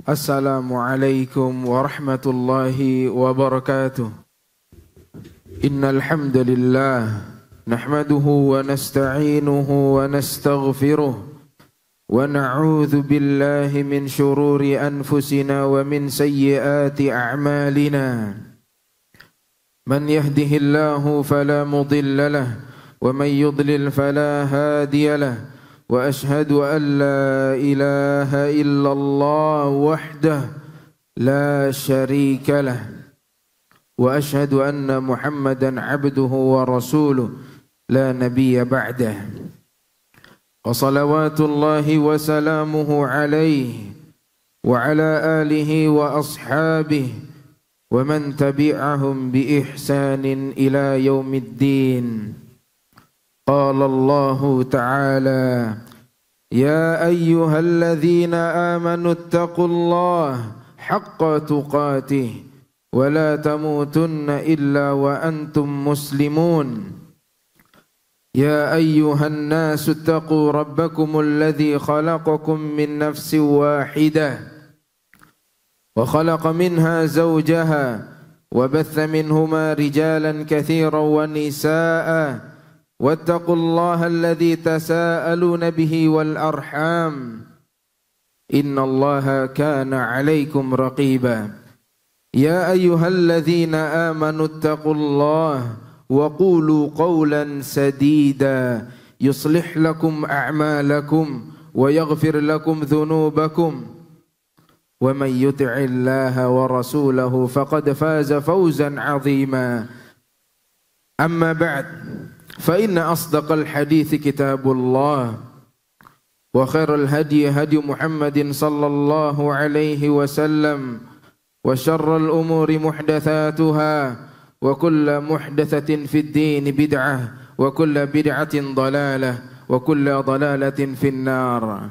Assalamualaikum warahmatullahi wabarakatuh. Innal hamdalillah nahmaduhu wa nasta'inuhu wa nastaghfiruh wa na'udzu billahi min shururi anfusina wa min sayyiati a'malina. Man yahdihillahu fala mudilla lahu wa man yudlil fala hadiya lahu. وأشهد أن لا إله إلا الله وحده لا شريك له وأشهد أن محمدا عبده ورسوله لا نبي بعده وصلوات الله وسلامه عليه وعلى آله وأصحابه ومن تبعهم بإحسان إلى يوم الدين. قال الله تعالى: يا أيها الذين آمنوا اتقوا الله حق تقاته ولا تموتن إلا وأنتم مسلمون. يا أيها الناس اتقوا ربكم الذي خلقكم من نفس واحدة وخلق منها زوجها وبث منهما رجالا كثيرا ونساء واتقوا الله الذي تساءلون به والأرحام إن الله كان عليكم رقيبا. يا أيها الذين آمنوا اتقوا الله وقولوا قولا سديدا يصلح لكم أعمالكم ويغفر لكم ذنوبكم ومن يطع الله ورسوله فقد فاز فوزا عظيما. أما بعد فإن أصدق الحديث كتاب الله وخير الهدي هدي محمد صلى الله عليه وسلم وشر الأمور محدثاتها وكل محدثة في الدين بدعة وكل بدعة ضلالة وكل ضلالة في النار.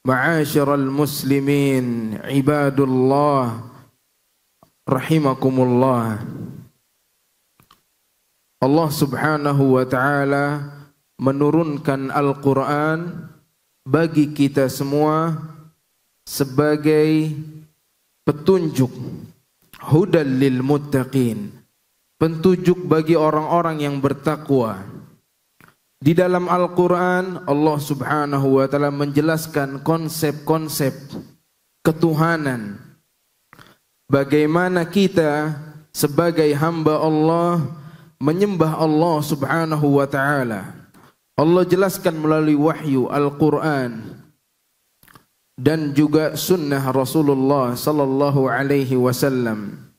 معاشر المسلمين عباد الله رحمكم الله. Allah subhanahu wa ta'ala menurunkan Al-Quran bagi kita semua sebagai petunjuk, hudal lil muttaqin, petunjuk bagi orang-orang yang bertakwa. Di dalam Al-Quran Allah subhanahu wa ta'ala menjelaskan konsep-konsep ketuhanan, bagaimana kita sebagai hamba Allah menyembah Allah subhanahu wa ta'ala. Allah jelaskan melalui wahyu Al-Quran dan juga sunnah Rasulullah sallallahu alaihi wasallam.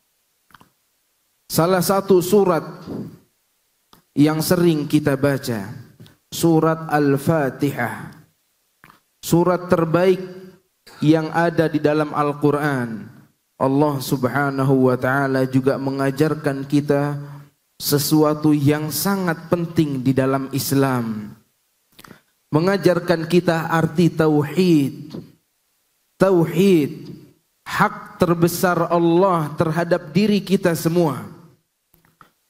Salah satu surat yang sering kita baca, surat Al-Fatihah, surat terbaik yang ada di dalam Al-Quran. Allah subhanahu wa ta'ala juga mengajarkan kita sesuatu yang sangat penting di dalam Islam, mengajarkan kita arti tauhid. Tauhid, hak terbesar Allah terhadap diri kita semua,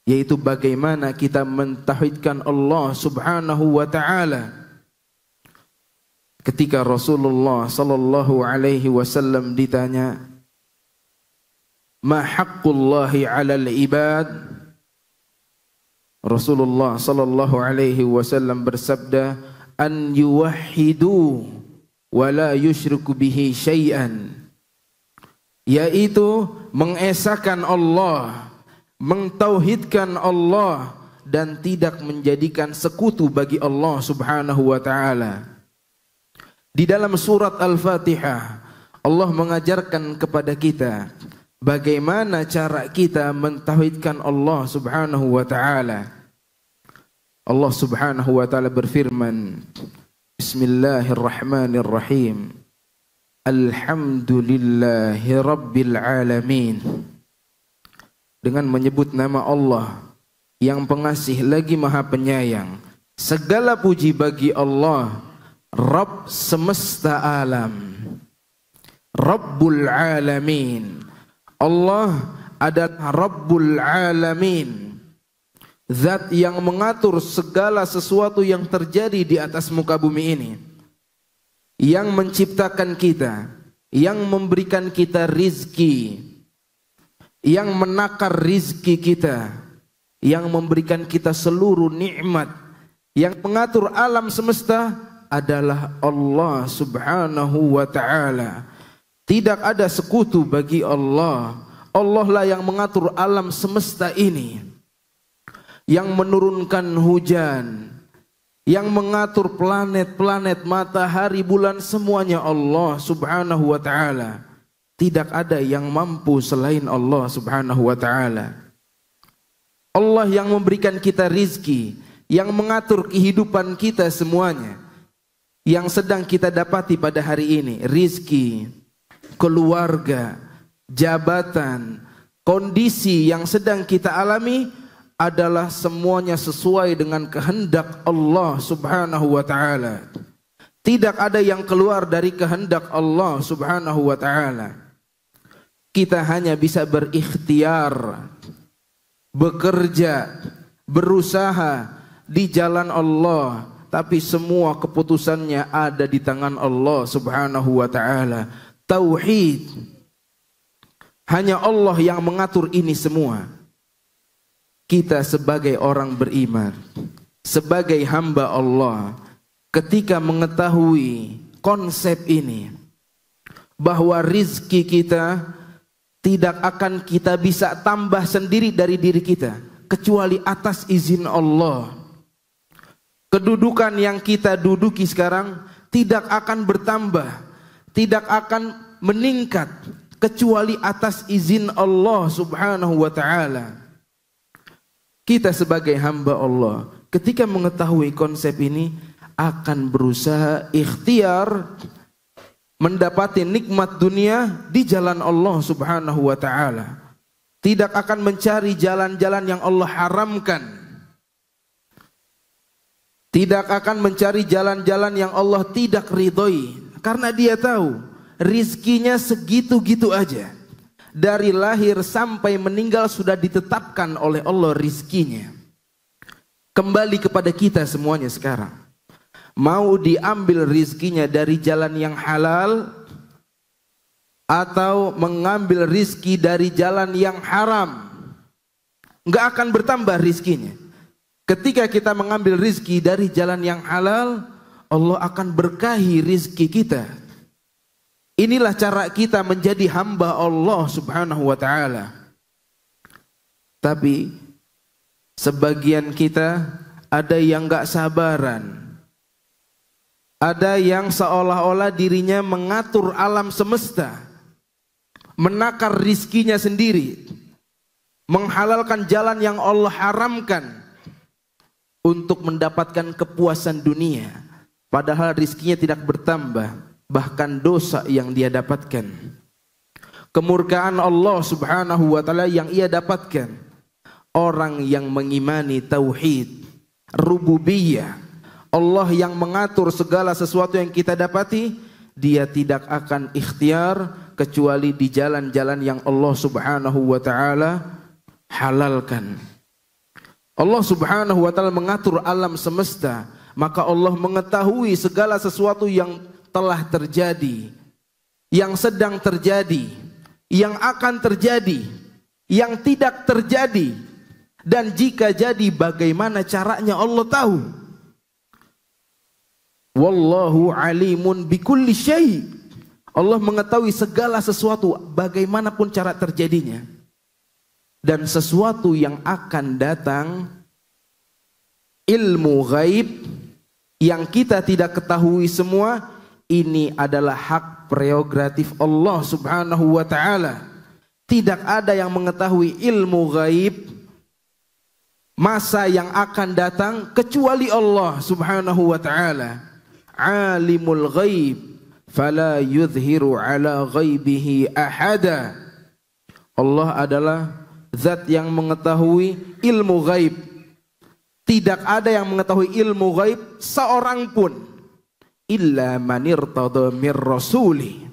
yaitu bagaimana kita mentauhidkan Allah subhanahu wa ta'ala. Ketika Rasulullah sallallahu alaihi wasallam ditanya, ma haqqullahi 'alal ibad, Rasulullah sallallahu alaihi wasallam bersabda, an yuwahhidu wa la yusyriku bihi syai'an, yaitu mengesahkan Allah, mentauhidkan Allah dan tidak menjadikan sekutu bagi Allah subhanahu wa ta'ala. Di dalam surat Al-Fatihah Allah mengajarkan kepada kita bagaimana cara kita mentauhidkan Allah subhanahu wa ta'ala. Allah subhanahu wa ta'ala berfirman, Bismillahirrahmanirrahim, Alhamdulillahi Rabbil Alamin. Dengan menyebut nama Allah yang pengasih lagi maha penyayang, segala puji bagi Allah, Rabb semesta alam, Rabbul Alamin. Allah adalah Rabbul Alamin, Zat yang mengatur segala sesuatu yang terjadi di atas muka bumi ini, yang menciptakan kita, yang memberikan kita rizki, yang menakar rizki kita, yang memberikan kita seluruh nikmat, yang mengatur alam semesta adalah Allah Subhanahu wa ta'ala. Tidak ada sekutu bagi Allah. Allah lah yang mengatur alam semesta ini, yang menurunkan hujan, yang mengatur planet-planet, matahari, bulan, semuanya Allah Subhanahu wa ta'ala. Tidak ada yang mampu selain Allah Subhanahu wa ta'ala. Allah yang memberikan kita rizki, yang mengatur kehidupan kita semuanya, yang sedang kita dapati pada hari ini. Rizki, keluarga, jabatan, kondisi yang sedang kita alami adalah semuanya sesuai dengan kehendak Allah Subhanahu wa ta'ala. Tidak ada yang keluar dari kehendak Allah Subhanahu wa ta'ala. Kita hanya bisa berikhtiar, bekerja, berusaha di jalan Allah, tapi semua keputusannya ada di tangan Allah Subhanahu wa ta'ala. Tauhid, hanya Allah yang mengatur ini semua. Kita sebagai orang beriman, sebagai hamba Allah, ketika mengetahui konsep ini, bahwa rizki kita tidak akan kita bisa tambah sendiri dari diri kita, kecuali atas izin Allah. Kedudukan yang kita duduki sekarang tidak akan bertambah, tidak akan meningkat, kecuali atas izin Allah Subhanahu wa ta'ala. Kita sebagai hamba Allah, ketika mengetahui konsep ini, akan berusaha ikhtiar mendapati nikmat dunia di jalan Allah Subhanahu wa ta'ala. Tidak akan mencari jalan-jalan yang Allah haramkan. Tidak akan mencari jalan-jalan yang Allah tidak ridhoi, karena dia tahu rizkinya segitu-gitu aja. Dari lahir sampai meninggal sudah ditetapkan oleh Allah rizkinya. Kembali kepada kita semuanya sekarang. Mau diambil rizkinya dari jalan yang halal, atau mengambil rizki dari jalan yang haram, nggak akan bertambah rizkinya. Ketika kita mengambil rizki dari jalan yang halal, Allah akan berkahi rizki kita. Inilah cara kita menjadi hamba Allah Subhanahu wa ta'ala. Tapi sebagian kita ada yang gak sabaran, ada yang seolah-olah dirinya mengatur alam semesta, menakar rizkinya sendiri, menghalalkan jalan yang Allah haramkan untuk mendapatkan kepuasan dunia, padahal rizkinya tidak bertambah, bahkan dosa yang dia dapatkan, kemurkaan Allah Subhanahu wa ta'ala yang ia dapatkan. Orang yang mengimani tauhid rububiyah, Allah yang mengatur segala sesuatu yang kita dapati, dia tidak akan ikhtiar kecuali di jalan-jalan yang Allah Subhanahu wa ta'ala halalkan. Allah Subhanahu wa ta'ala mengatur alam semesta, maka Allah mengetahui segala sesuatu yang telah terjadi, yang sedang terjadi, yang akan terjadi, yang tidak terjadi, dan jika jadi bagaimana caranya Allah tahu. Wallahu alimun bikulli syai'. Allah mengetahui segala sesuatu bagaimanapun cara terjadinya. Dan sesuatu yang akan datang, ilmu gaib yang kita tidak ketahui semua, ini adalah hak prerogatif Allah Subhanahu wa ta'ala. Tidak ada yang mengetahui ilmu gaib masa yang akan datang kecuali Allah Subhanahu wa ta'ala. Alimul ghaib fala yudhiru ala ghaibihi ahada. Allah adalah zat yang mengetahui ilmu gaib. Tidak ada yang mengetahui ilmu gaib seorang pun, illa man irtada mir rasuli,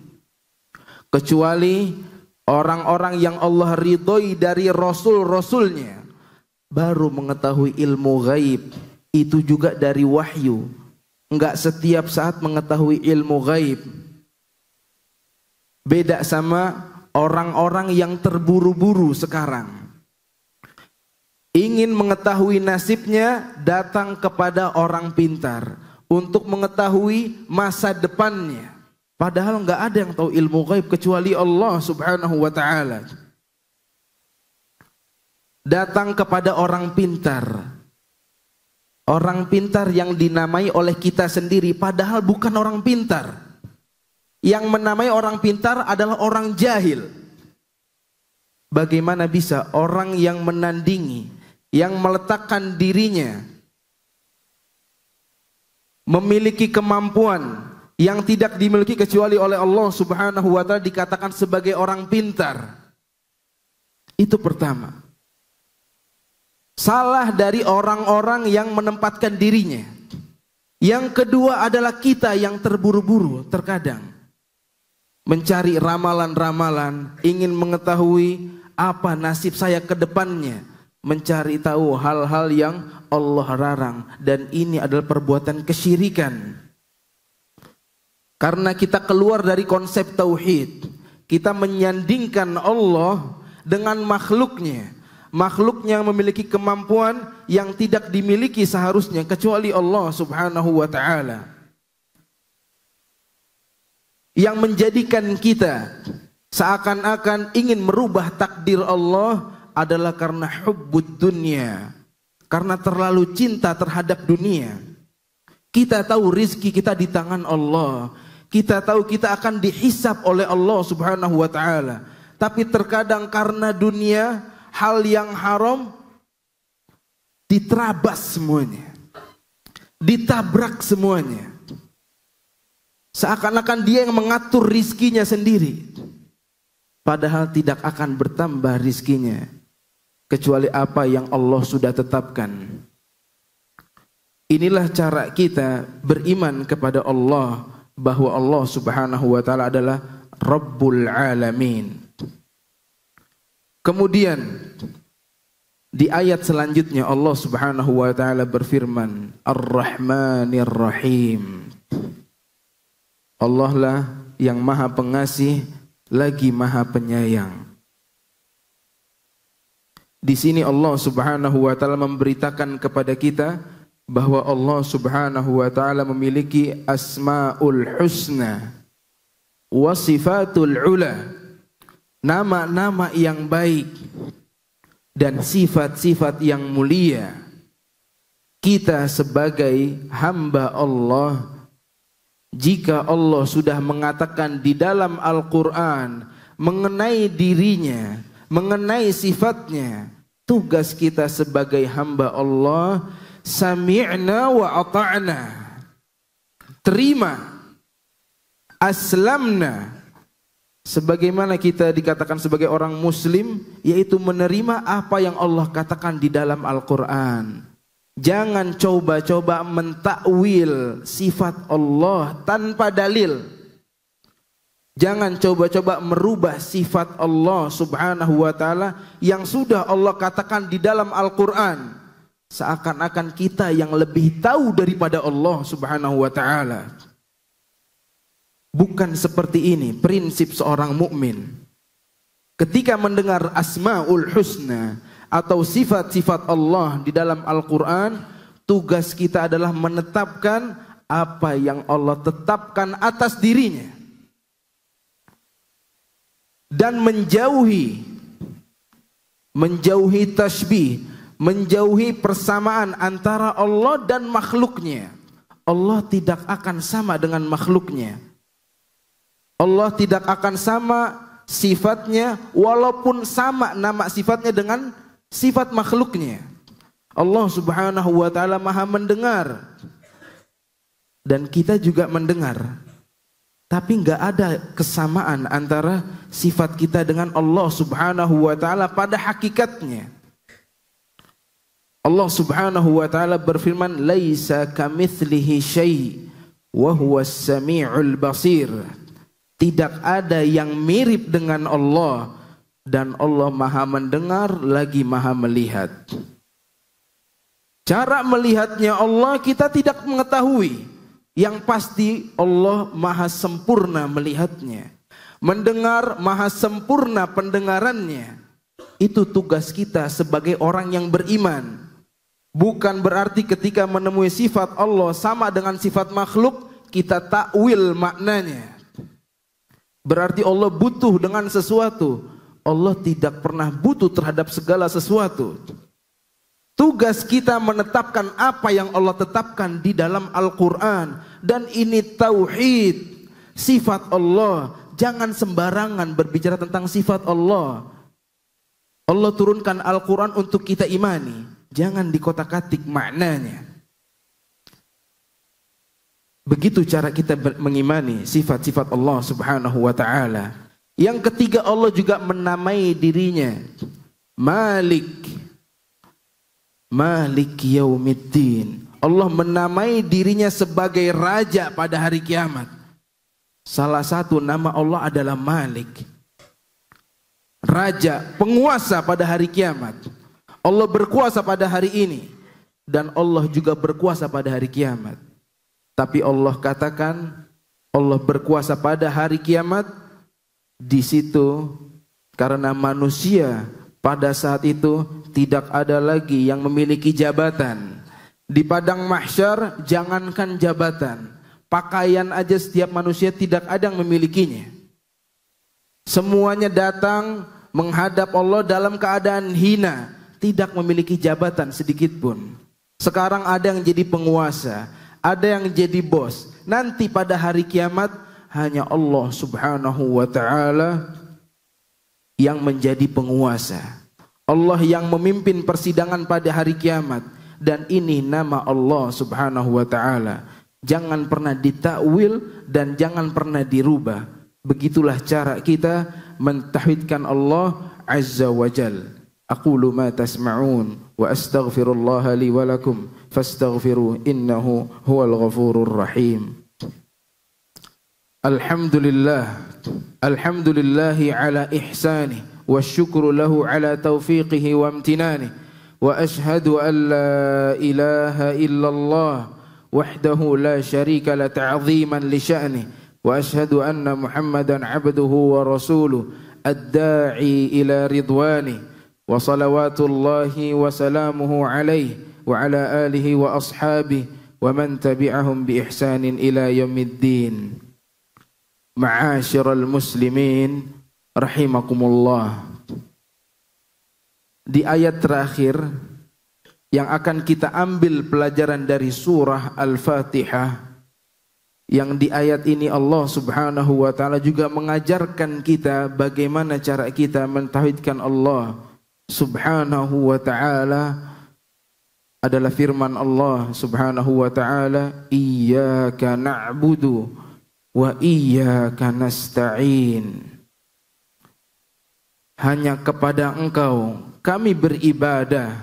kecuali orang-orang yang Allah ridhoi dari rasul-rasulnya, baru mengetahui ilmu gaib. Itu juga dari wahyu. Enggak setiap saat mengetahui ilmu gaib. Beda sama orang-orang yang terburu-buru sekarang. Ingin mengetahui nasibnya, datang kepada orang pintar untuk mengetahui masa depannya. Padahal nggak ada yang tahu ilmu gaib kecuali Allah Subhanahu wa ta'ala. Datang kepada orang pintar. Orang pintar yang dinamai oleh kita sendiri padahal bukan orang pintar. Yang menamai orang pintar adalah orang jahil. Bagaimana bisa orang yang menandingi, yang meletakkan dirinya, memiliki kemampuan yang tidak dimiliki kecuali oleh Allah Subhanahu wa ta'ala dikatakan sebagai orang pintar? Itu pertama. Salah dari orang-orang yang menempatkan dirinya. Yang kedua adalah kita yang terburu-buru terkadang mencari ramalan-ramalan, ingin mengetahui apa nasib saya ke depannya, mencari tahu hal-hal yang Allah larang, dan ini adalah perbuatan kesyirikan. Karena kita keluar dari konsep tauhid, kita menyandingkan Allah dengan makhluknya. Makhluknya memiliki kemampuan yang tidak dimiliki seharusnya kecuali Allah Subhanahu wa ta'ala. Yang menjadikan kita seakan-akan ingin merubah takdir Allah adalah karena hubbud dunia, karena terlalu cinta terhadap dunia. Kita tahu rizki kita di tangan Allah, kita tahu kita akan dihisab oleh Allah Subhanahu wa ta'ala, tapi terkadang karena dunia, hal yang haram diterabas semuanya, ditabrak semuanya. Seakan-akan dia yang mengatur rizkinya sendiri. Padahal tidak akan bertambah rizkinya kecuali apa yang Allah sudah tetapkan. Inilah cara kita beriman kepada Allah, bahwa Allah Subhanahu wa ta'ala adalah Rabbul Alamin. Kemudian di ayat selanjutnya Allah Subhanahu wa ta'ala berfirman, Ar-Rahmanir Rahim. Allah lah yang maha pengasih lagi maha penyayang. Di sini Allah Subhanahu wa ta'ala memberitakan kepada kita bahwa Allah Subhanahu wa ta'ala memiliki asmaul husna wa sifatul ula, nama-nama yang baik dan sifat-sifat yang mulia. Kita sebagai hamba Allah, jika Allah sudah mengatakan di dalam Al-Quran mengenai dirinya, mengenai sifatnya, tugas kita sebagai hamba Allah, sami'na wa ata'na, terima, aslamna. Sebagaimana kita dikatakan sebagai orang muslim, yaitu menerima apa yang Allah katakan di dalam Al-Quran. Jangan coba-coba mentakwil sifat Allah tanpa dalil. Jangan coba-coba merubah sifat Allah Subhanahu wa ta'ala yang sudah Allah katakan di dalam Al-Quran, seakan-akan kita yang lebih tahu daripada Allah Subhanahu wa ta'ala. Bukan seperti ini prinsip seorang mukmin. Ketika mendengar asmaul husna atau sifat-sifat Allah di dalam Al-Quran, tugas kita adalah menetapkan apa yang Allah tetapkan atas dirinya dan menjauhi tasbih, menjauhi persamaan antara Allah dan makhluknya. Allah tidak akan sama dengan makhluknya. Allah tidak akan sama sifatnya walaupun sama nama sifatnya dengan sifat makhluknya. Allah Subhanahu wa ta'ala maha mendengar, dan kita juga mendengar, tapi enggak ada kesamaan antara sifat kita dengan Allah Subhanahu wa ta'ala pada hakikatnya. Allah Subhanahu wa ta'ala berfirman, laisa kamitslihi syai' wa huwas sami'ul basir. Tidak ada yang mirip dengan Allah, dan Allah maha mendengar lagi maha melihat. Cara melihatnya Allah kita tidak mengetahui. Yang pasti Allah maha sempurna melihatnya, mendengar, maha sempurna pendengarannya. Itu tugas kita sebagai orang yang beriman. Bukan berarti ketika menemui sifat Allah sama dengan sifat makhluk, kita takwil maknanya. Berarti Allah butuh dengan sesuatu. Allah tidak pernah butuh terhadap segala sesuatu. Tugas kita menetapkan apa yang Allah tetapkan di dalam Al-Quran. Dan ini tauhid, sifat Allah. Jangan sembarangan berbicara tentang sifat Allah. Allah turunkan Al-Quran untuk kita imani. Jangan dikotak-katik maknanya. Begitu cara kita mengimani sifat-sifat Allah subhanahu wa ta'ala. Yang ketiga, Allah juga menamai dirinya Malik. Malik Yaumiddin. Allah menamai dirinya sebagai raja pada hari kiamat. Salah satu nama Allah adalah Malik. Raja, penguasa pada hari kiamat. Allah berkuasa pada hari ini. Dan Allah juga berkuasa pada hari kiamat. Tapi Allah katakan Allah berkuasa pada hari kiamat. Di situ karena manusia pada saat itu tidak ada lagi yang memiliki jabatan. Di padang mahsyar jangankan jabatan, pakaian aja setiap manusia tidak ada yang memilikinya. Semuanya datang menghadap Allah dalam keadaan hina, tidak memiliki jabatan sedikit pun. Sekarang ada yang jadi penguasa, ada yang jadi bos. Nanti pada hari kiamat hanya Allah subhanahu wa ta'ala yang menjadi penguasa. Allah yang memimpin persidangan pada hari kiamat. Dan ini nama Allah subhanahu wa ta'ala. Jangan pernah ditakwil dan jangan pernah dirubah. Begitulah cara kita mentauhidkan Allah azza wa jal. Aqulu ma tasma'un wa astaghfirullah li wa lakum fastaghfiru innahu huwal ghafurur rahim. Alhamdulillah, alhamdulillahi ala ihsanih, wa syukru lahu ala taufiqihi wa amtinanih, wa ashhadu an la ilaha illallah wahdahu la syarika la ta'ziman li sya'nih, wa ashhadu anna muhammadan abduhu wa rasuluh ad-da'i ila ridwanih, wa salawatullahi wa salamuhu alaihi wa ala alihi wa ashabihi wa man tabi'ahum bi ihsanin ila yaumiddin. Ma'asyiral muslimin rahimakumullah. Di ayat terakhir yang akan kita ambil pelajaran dari surah Al-Fatihah, yang di ayat ini Allah subhanahu wa ta'ala juga mengajarkan kita bagaimana cara kita mentauhidkan Allah subhanahu wa ta'ala, adalah firman Allah subhanahu wa ta'ala, iyyaka na'budu wa iyyaka nasta'in. Hanya kepada Engkau kami beribadah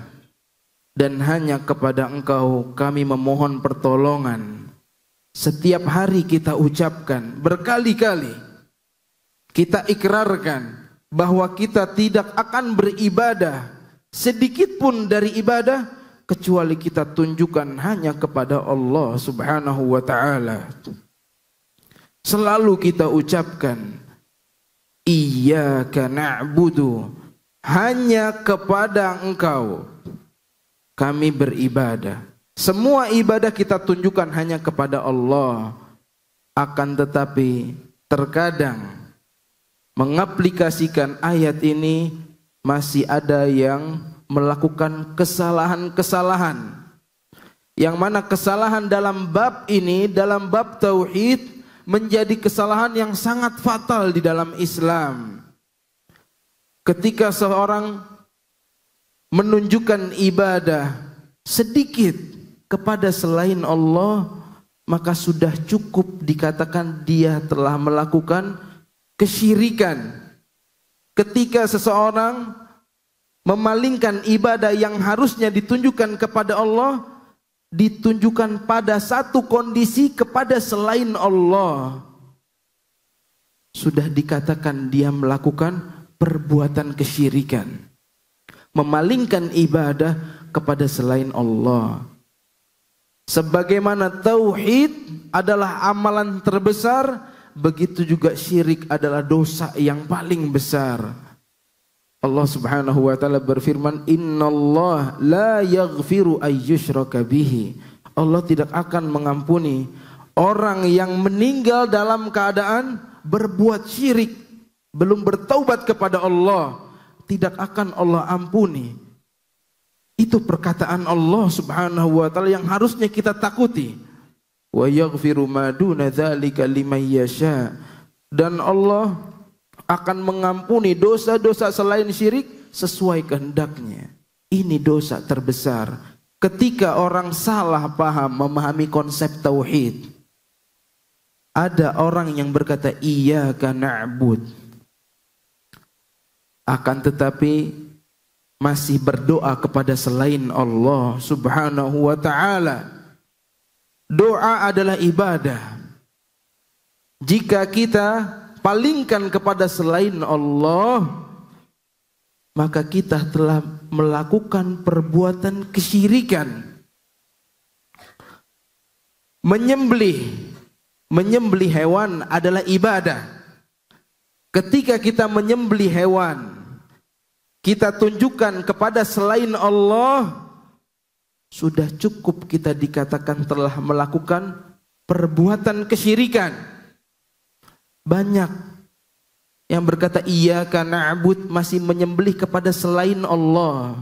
dan hanya kepada Engkau kami memohon pertolongan. Setiap hari kita ucapkan, berkali-kali kita ikrarkan bahwa kita tidak akan beribadah sedikit pun dari ibadah kecuali kita tunjukkan hanya kepada Allah subhanahu wa ta'ala. Selalu kita ucapkan iyyaka na'budu, hanya kepada Engkau kami beribadah. Semua ibadah kita tunjukkan hanya kepada Allah. Akan tetapi terkadang mengaplikasikan ayat ini masih ada yang melakukan kesalahan-kesalahan. Yang mana kesalahan dalam bab ini, dalam bab tauhid, menjadi kesalahan yang sangat fatal di dalam Islam. Ketika seorang menunjukkan ibadah sedikit kepada selain Allah, maka sudah cukup dikatakan dia telah melakukan kesyirikan. Ketika seseorang memalingkan ibadah yang harusnya ditunjukkan kepada Allah, ditunjukkan pada satu kondisi kepada selain Allah, sudah dikatakan dia melakukan perbuatan kesyirikan, memalingkan ibadah kepada selain Allah. Sebagaimana tauhid adalah amalan terbesar, begitu juga syirik adalah dosa yang paling besar. Allah Subhanahu wa taala berfirman, "Innallaha la yaghfiru ayyushraka bihi." Allah tidak akan mengampuni orang yang meninggal dalam keadaan berbuat syirik, belum bertaubat kepada Allah, tidak akan Allah ampuni. Itu perkataan Allah Subhanahu wa taala yang harusnya kita takuti. Wa yaghfiru ma duna dzalika liman yasha. Dan Allah akan mengampuni dosa-dosa selain syirik sesuai kehendaknya. Ini dosa terbesar. Ketika orang salah paham memahami konsep tauhid, ada orang yang berkata iyyaka na'bud, akan tetapi masih berdoa kepada selain Allah Subhanahu wa ta'ala. Doa adalah ibadah. Jika kita palingkan kepada selain Allah, maka kita telah melakukan perbuatan kesyirikan. Menyembelih hewan adalah ibadah. Ketika kita menyembelih hewan, kita tunjukkan kepada selain Allah, sudah cukup kita dikatakan telah melakukan perbuatan kesyirikan. Banyak yang berkata iyyaka na'bud masih menyembelih kepada selain Allah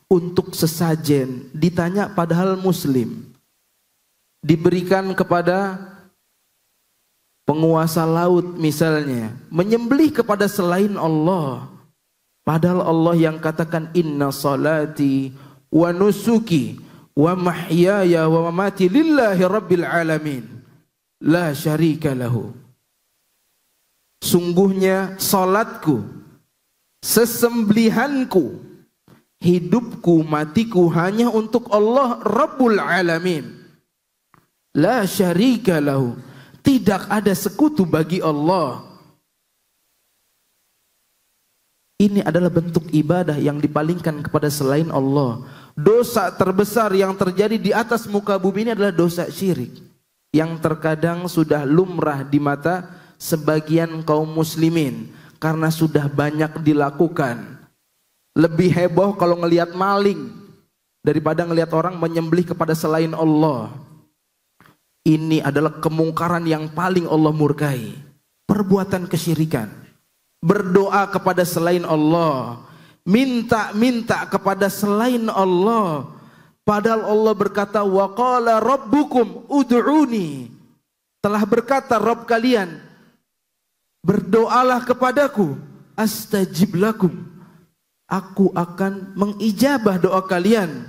untuk sesajen. Ditanya padahal muslim, diberikan kepada penguasa laut misalnya, menyembelih kepada selain Allah, padahal Allah yang katakan inna salati wa nusuki wa mahyaya wa mamati lillahi rabbil alamin la syarika lahu. Sungguhnya salatku, sesembelihanku, hidupku, matiku hanya untuk Allah Rabbul Alamin. La syarika lahu. Tidak ada sekutu bagi Allah. Ini adalah bentuk ibadah yang dipalingkan kepada selain Allah. Dosa terbesar yang terjadi di atas muka bumi ini adalah dosa syirik, yang terkadang sudah lumrah di mata sebagian kaum muslimin karena sudah banyak dilakukan. Lebih heboh kalau ngelihat maling daripada ngelihat orang menyembelih kepada selain Allah. Ini adalah kemungkaran yang paling Allah murkai. Perbuatan kesyirikan. Berdoa kepada selain Allah, minta kepada selain Allah, padahal Allah berkata wa qala rabbukum ud'uni. Telah berkata Rabb kalian, berdoalah kepadaku, astajib lakum, aku akan mengijabah doa kalian.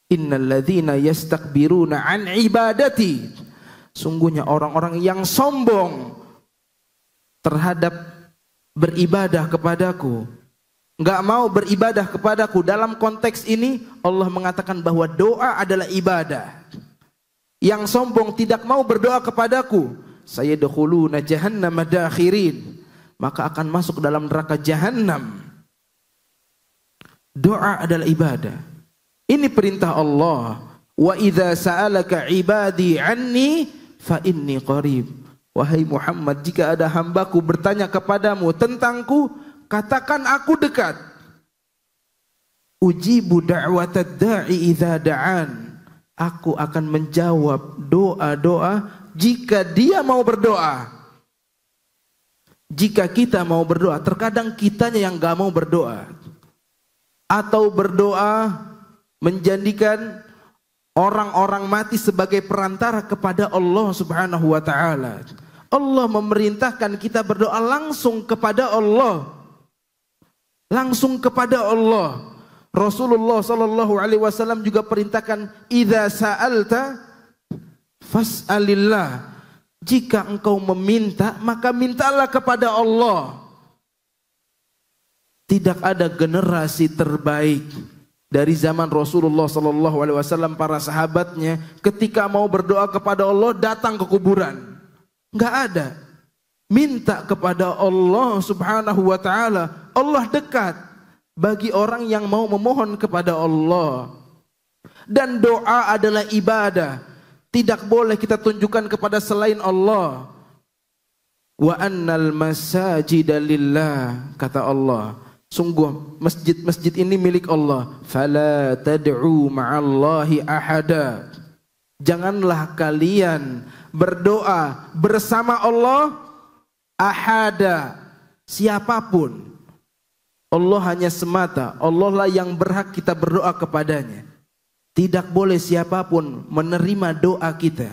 Innal ladzina yastakbiruna an ibadati, sungguhnya orang-orang yang sombong terhadap beribadah kepadaku, enggak mau beribadah kepadaku. Dalam konteks ini Allah mengatakan bahwa doa adalah ibadah. Yang sombong tidak mau berdoa kepadaku, sayadkhuluna jahannama dakhirin, maka akan masuk dalam neraka jahanam. Doa adalah ibadah. Ini perintah Allah. Wa idza sa'alaka ibadi anni fa inni qarib. Wahai Muhammad, jika ada hambaku bertanya kepadamu tentangku, katakan aku dekat. Ujibu da'watad da'i idza da'an. Aku akan menjawab doa-doa jika dia mau berdoa. Jika kita mau berdoa, terkadang kitanya yang gak mau berdoa. Atau berdoa menjadikan orang-orang mati sebagai perantara kepada Allah Subhanahu wa ta'ala. Allah memerintahkan kita berdoa langsung kepada Allah. Langsung kepada Allah. Rasulullah sallallahu alaihi wasallam juga perintahkan idza sa'alta fas'alillah. Jika engkau meminta, maka mintalah kepada Allah. Tidak ada generasi terbaik dari zaman Rasulullah sallallahu alaihi wasallam, para sahabatnya ketika mau berdoa kepada Allah datang ke kuburan. Enggak ada. Minta kepada Allah Subhanahu wa taala. Allah dekat bagi orang yang mau memohon kepada Allah. Dan doa adalah ibadah. Tidak boleh kita tunjukkan kepada selain Allah. Wa annal masajida lillah, kata Allah, sungguh masjid-masjid ini milik Allah. Fala tad'u ma'allahi ahada. Janganlah kalian berdoa bersama Allah ahada, siapapun. Allah hanya semata, Allah lah yang berhak kita berdoa kepadanya. Tidak boleh siapapun menerima doa kita,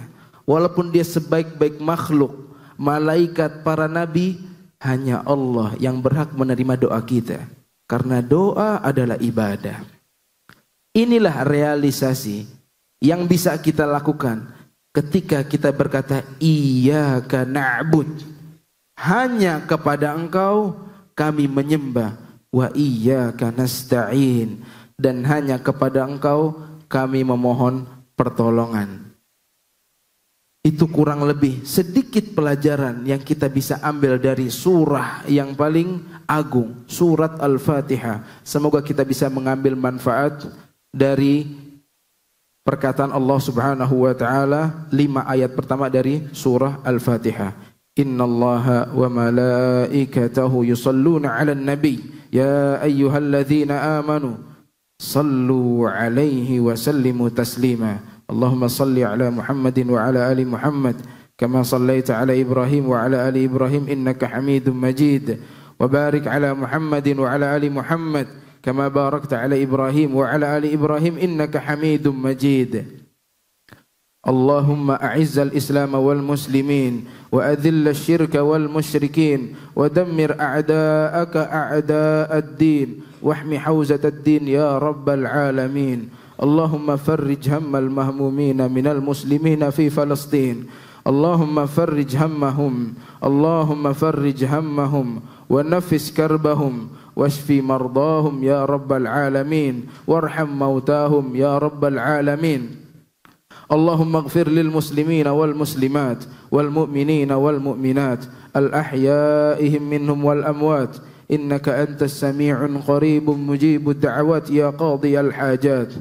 walaupun dia sebaik-baik makhluk, malaikat, para nabi. Hanya Allah yang berhak menerima doa kita, karena doa adalah ibadah. Inilah realisasi yang bisa kita lakukan ketika kita berkata iyyaka na'bud, hanya kepada Engkau kami menyembah, wa iyyaka nasta'in, dan hanya kepada Engkau kami memohon pertolongan. Itu kurang lebih sedikit pelajaran yang kita bisa ambil dari surah yang paling agung, surat Al-Fatihah. Semoga kita bisa mengambil manfaat dari perkataan Allah Subhanahu wa taala 5 ayat pertama dari surah Al-Fatihah. Innallaha wa malaikatahu yusalluna 'alan nabi ya ayyuhalladzina amanu sallu 'alaihi wa sallimu taslima. Allahumma salli ala Muhammadin wa ala ali Muhammad kama sallaita ala Ibrahim wa ala ali Ibrahim innaka Hamidum Majid, wa barik ala Muhammadin wa ala ali Muhammad kama barakta ala Ibrahim wa ala ali Ibrahim innaka Hamidum Majid. Allahumma a'izzal Islam wal muslimin wa adhill asy-syirka wal musyrikin wa dammir a'da'aka a'da'ad din wahmi hawzatad din ya rabbal alamin. Allahumma farrij hammal mahmumina minal muslimina fi Falastin. Allahumma farrij hammahum, Allahumma farrij hammahum wa nafis karbahum washfi mardahum ya rabbal alamin warham mautahum ya rabbal alamin. Allahumma ighfir lil muslimina wal muslimat wal mu'minina wal mu'minat al ahyaihim minhum wal amwat innaka antas sami'un qaribun mujibud da'awat ya qadiyal hajat.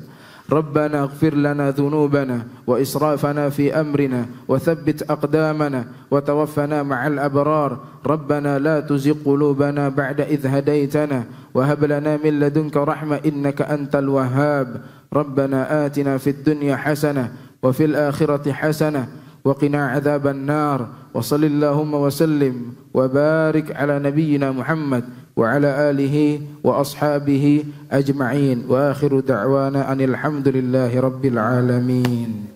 ربنا اغفر لنا ذنوبنا وإسرافنا في أمرنا وثبت أقدامنا وتوفنا مع الأبرار. ربنا لا تزغ قلوبنا بعد إذ هديتنا وهب لنا من لدنك رحمة إنك أنت الوهاب. ربنا آتنا في الدنيا حسنة وفي الآخرة حسنة وقنا عذاب النار. وصل اللهم وسلم وبارك على نبينا محمد وعلى آله وأصحابه أجمعين وآخر دعوانا أن الحمد لله رب العالمين.